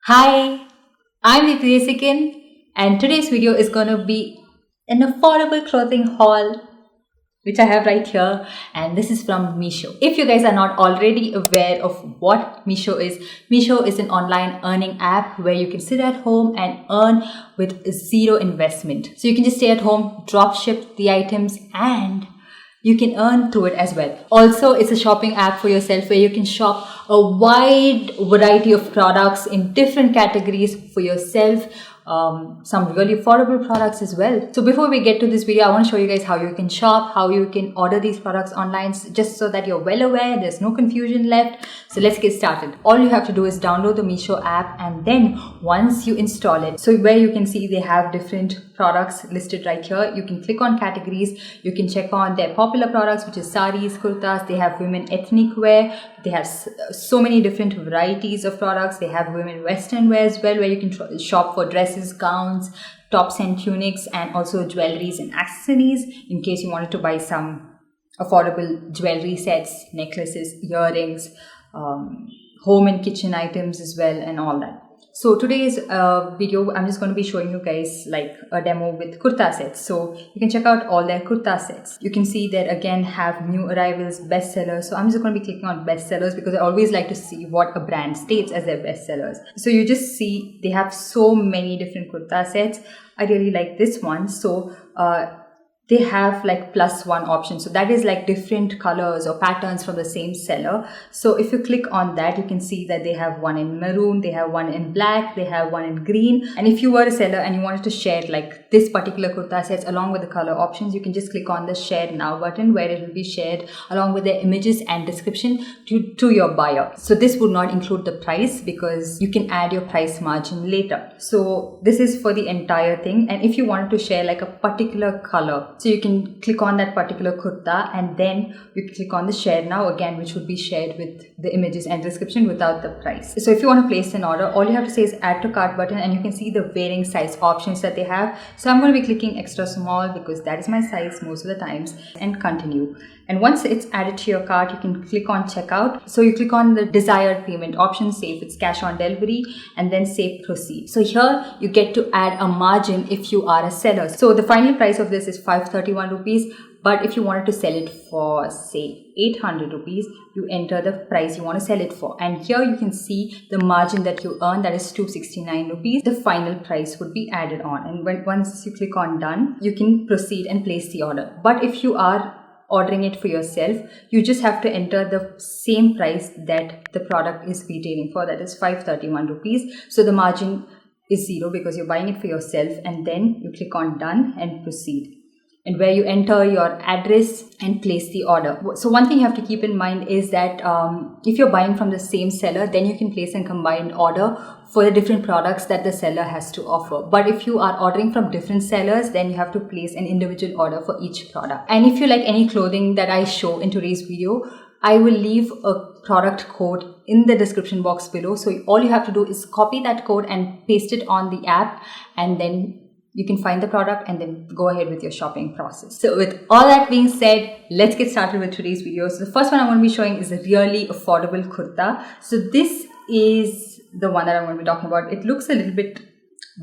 Hi, I'm Desikan, and today's video is going to be an affordable clothing haul which I have right here, and this is from Meesho. If you guys are not already aware of what Meesho is an online earning app where you can sit at home and earn with zero investment. So you can just stay at home, drop ship the items, and you can earn through it as well. Also, it's a shopping app for yourself where you can shop a wide variety of products in different categories for yourself. Some really affordable products as well. So before we get to this video, I want to show you guys how you can shop, how you can order these products online, just so that you're well aware, there's no confusion left. So let's get started. All you have to do is download the Meesho app, and then once you install it, so where you can see they have different products listed right here, you can click on categories, you can check on their popular products, which is saris, kurtas. They have women ethnic wear, they have so many different varieties of products. They have women western wear as well, where you can shop for dresses, gowns, tops and tunics, and also jewelries and accessories in case you wanted to buy some affordable jewelry sets, necklaces, earrings, home and kitchen items as well, and all that. So today's video, I'm just going to be showing you guys like a demo with kurta sets. So you can check out all their kurta sets. You can see that again have new arrivals, bestsellers. So I'm just going to be clicking on bestsellers because I always like to see what a brand states as their bestsellers. So you just see they have so many different kurta sets. I really like this one. So they have like +1 option, so that is like different colors or patterns from the same seller. So if you click on that, you can see that they have one in maroon, they have one in black, they have one in green. And if you were a seller and you wanted to share like this particular kurta sets along with the color options, you can just click on the share now button, where it will be shared along with their images and description to your buyer. So this would not include the price because you can add your price margin later. So this is for the entire thing. And if you wanted to share like a particular color, so you can click on that particular kurta, and then you click on the share now again, which would be shared with the images and description without the price. So if you want to place an order, all you have to say is add to cart button, and you can see the varying size options that they have. So I'm going to be clicking extra small because that is my size most of the times, and continue. And once it's added to your cart, you can click on checkout. So you click on the desired payment option, say if it's cash on delivery, and then say proceed. So here you get to add a margin if you are a seller. So the final price of this is 531 rupees. But if you wanted to sell it for say 800 rupees, you enter the price you want to sell it for. And here you can see the margin that you earn, that is 269 rupees. The final price would be added on. And once you click on done, you can proceed and place the order. But if you are ordering it for yourself, you just have to enter the same price that the product is retailing for, that is 531 rupees. So the margin is 0 because you're buying it for yourself, and then you click on done and proceed, and where you enter your address and place the order. So one thing you have to keep in mind is that if you're buying from the same seller, then you can place a combined order for the different products that the seller has to offer. But if you are ordering from different sellers, then you have to place an individual order for each product. And if you like any clothing that I show in today's video, I will leave a product code in the description box below. So all you have to do is copy that code and paste it on the app, and then you can find the product and then go ahead with your shopping process. So with all that being said, let's get started with today's video. So the first one I'm going to be showing is a really affordable kurta. So this is the one that I'm going to be talking about. It looks a little bit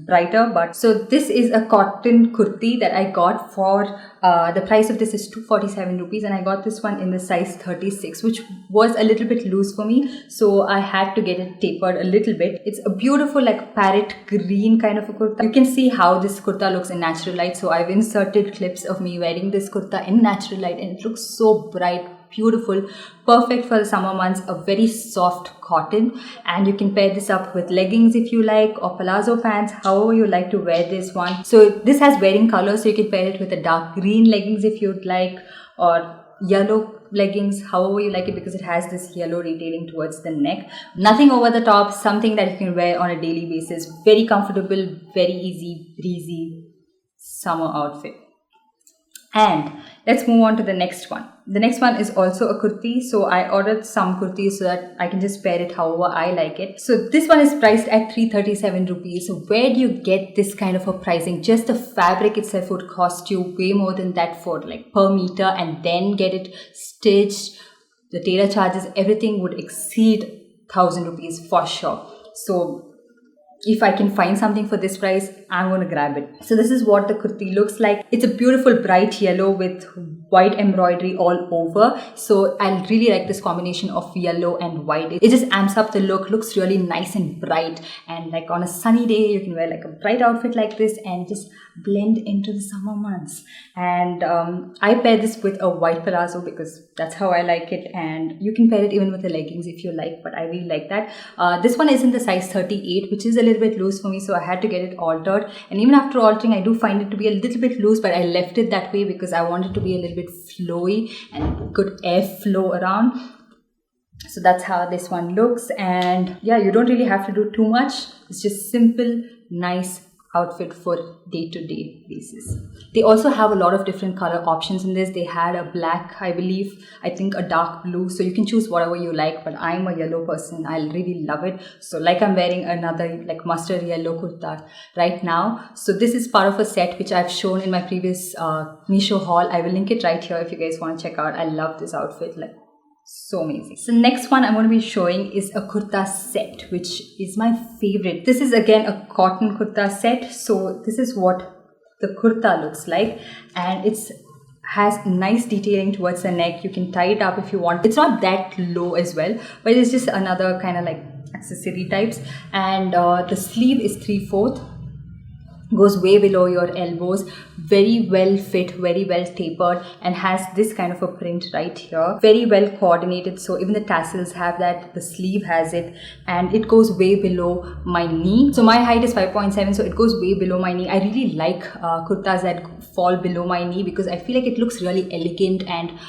brighter, but so this is a cotton kurti that I got for the price of this is 247 rupees, and I got this one in the size 36, which was a little bit loose for me, so I had to get it tapered a little bit. It's a beautiful like parrot green kind of a kurta. You can see how this kurta looks in natural light, so I've inserted clips of me wearing this kurta in natural light, and it looks so bright, beautiful, perfect for the summer months. A very soft cotton, and you can pair this up with leggings if you like, or palazzo pants, however you like to wear this one. So this has varying colors, so you can pair it with a dark green leggings if you'd like, or yellow leggings, however you like it, because it has this yellow retailing towards the neck. Nothing over the top, something that you can wear on a daily basis. Very comfortable, very easy breezy summer outfit. And let's move on to the next one. The next one is also a kurti. So I ordered some kurtis so that I can just pair it however I like it. So this one is priced at 337 rupees. So where do you get this kind of a pricing? Just the fabric itself would cost you way more than that for like per meter, and then get it stitched. The tailor charges, everything would exceed 1000 rupees for sure. So if I can find something for this price, I'm going to grab it. So this is what the kurti looks like. It's a beautiful bright yellow with white embroidery all over. So I really like this combination of yellow and white. It just amps up the look, looks really nice and bright. And like on a sunny day, you can wear like a bright outfit like this and just blend into the summer months. And I pair this with a white palazzo because that's how I like it. And you can pair it even with the leggings if you like, but I really like that. This one is in the size 38, which is a little bit loose for me, so I had to get it altered. And even after altering, I do find it to be a little bit loose, but I left it that way because I want it to be a little bit flowy and good airflow around. So that's how this one looks. And yeah, you don't really have to do too much. It's just simple, nice outfit for day-to-day basis. They also have a lot of different color options in this. They had a black, I believe, I think a dark blue, so you can choose whatever you like, but I'm a yellow person. I really love it. So like I'm wearing another like mustard yellow kurta right now. So this is part of a set which I've shown in my previous Meesho haul. I will link it right here if you guys want to check out. I love this outfit, like so amazing. So next one I'm going to be showing is a kurta set, which is my favorite. This is again a cotton kurta set. So this is what the kurta looks like, and it's has nice detailing towards the neck. You can tie it up if you want. It's not that low as well, but it's just another kind of like accessory types. And the sleeve is 3/4, goes way below your elbows, very well fit, very well tapered, and has this kind of a print right here, very well coordinated. So even the tassels have that, the sleeve has it, and it goes way below my knee. So my height is 5.7, so it goes way below my knee. I really like kurtas that fall below my knee because I feel like it looks really elegant and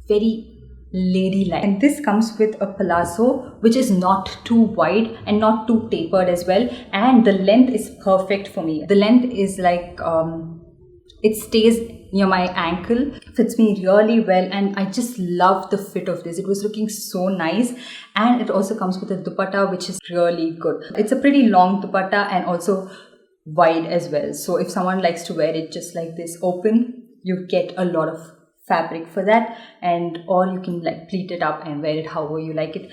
very ladylike. And this comes with a palazzo which is not too wide and not too tapered as well, and the length is perfect for me. The length is like it stays near my ankle, fits me really well, and I just love the fit of this. It was looking so nice, and it also comes with a dupatta which is really good. It's a pretty long dupatta and also wide as well, so if someone likes to wear it just like this open, you get a lot of fabric for that, and or you can like pleat it up and wear it however you like it.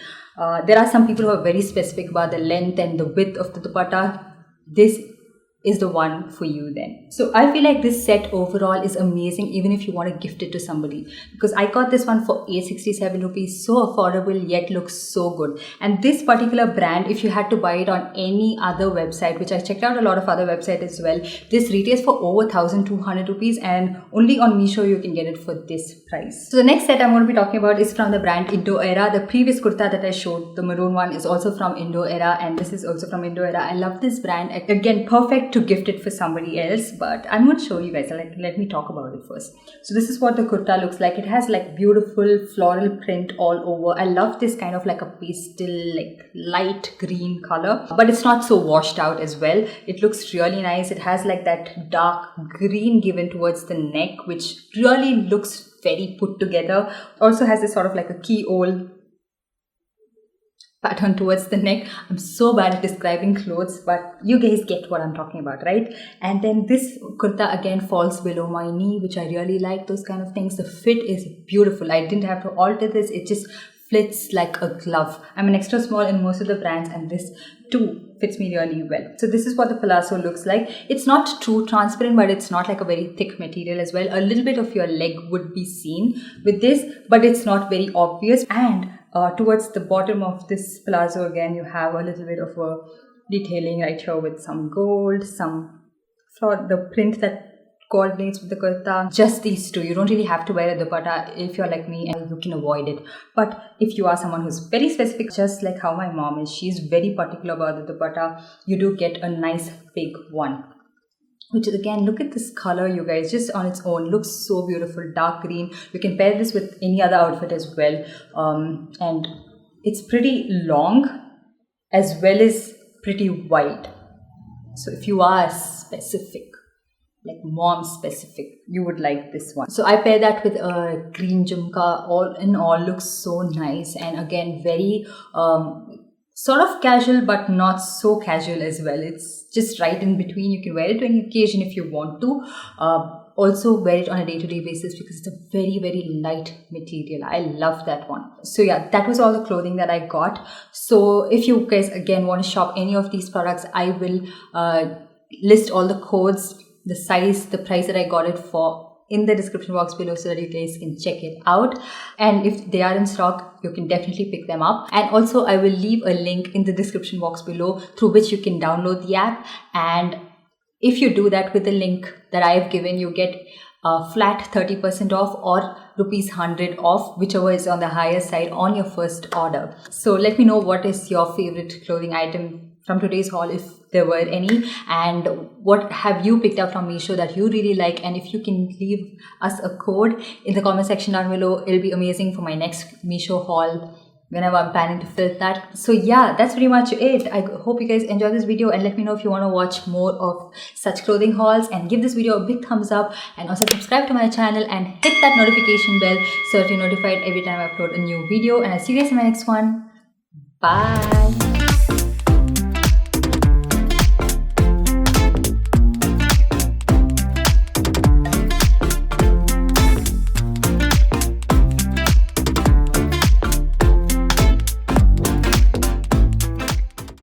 There are some people who are very specific about the length and the width of the dupatta. This is the one for you then. So I feel like this set overall is amazing, even if you want to gift it to somebody, because I got this one for 867 rupees, so affordable yet looks so good. And this particular brand, if you had to buy it on any other website, which I checked out a lot of other websites as well, this retails for over 1200 rupees, and only on Meesho you can get it for this price. So the next set I'm going to be talking about is from the brand Indo Era. The previous kurta that I showed, the maroon one, is also from Indo Era, and this is also from Indo Era. I love this brand. Again, perfect to gift it for somebody else, but I'm going to show you guys. Let me talk about it first. So this is what the kurta looks like. It has like beautiful floral print all over. I love this kind of like a pastel, like light green color, but it's not so washed out as well. It looks really nice. It has like that dark green given towards the neck, which really looks very put together. Also has this sort of like a keyhole pattern towards the neck. I'm so bad at describing clothes, but you guys get what I'm talking about, right? And then this kurta again falls below my knee, which I really like, those kind of things. The fit is beautiful. I didn't have to alter this. It just fits like a glove. I'm an extra small in most of the brands, and this too fits me really well. So this is what the palazzo looks like. It's not too transparent, but it's not like a very thick material as well. A little bit of your leg would be seen with this, but it's not very obvious. And towards the bottom of this palazzo again, you have a little bit of a detailing right here with some gold, some for the print that coordinates with the kurta. Just these two. You don't really have to wear a dupatta if you're like me and you can avoid it. But if you are someone who's very specific, just like how my mom is, she's very particular about the dupatta, you do get a nice big one. Which is again, look at this color, you guys, just on its own looks so beautiful, dark green. You can pair this with any other outfit as well, and it's pretty long as well as pretty wide. So if you are specific, like mom specific, you would like this one. So I pair that with a green jhumka. All in all looks so nice, and again very sort of casual but not so casual as well. It's just right in between. You can wear it to any occasion if you want to, also wear it on a day-to-day basis because it's a very, very light material. I love that one. So yeah, that was all the clothing that I got. So if you guys again want to shop any of these products, I will list all the codes, the size, the price that I got it for in the description box below so that you guys can check it out. And if they are in stock, you can definitely pick them up. And also I will leave a link in the description box below through which you can download the app. And if you do that with the link that I have given, you get flat 30% off or ₹100 off, whichever is on the higher side on your first order. So let me know what is your favorite clothing item from today's haul, if there were any, and what have you picked up from Meesho that you really like. And if you can leave us a code in the comment section down below, it'll be amazing for my next Meesho haul whenever I'm planning to film that. So yeah, that's pretty much it. I hope you guys enjoy this video, and let me know if you want to watch more of such clothing hauls, and give this video a big thumbs up, and also subscribe to my channel and hit that notification bell so that you're notified every time I upload a new video. And I'll see you guys in my next one. Bye.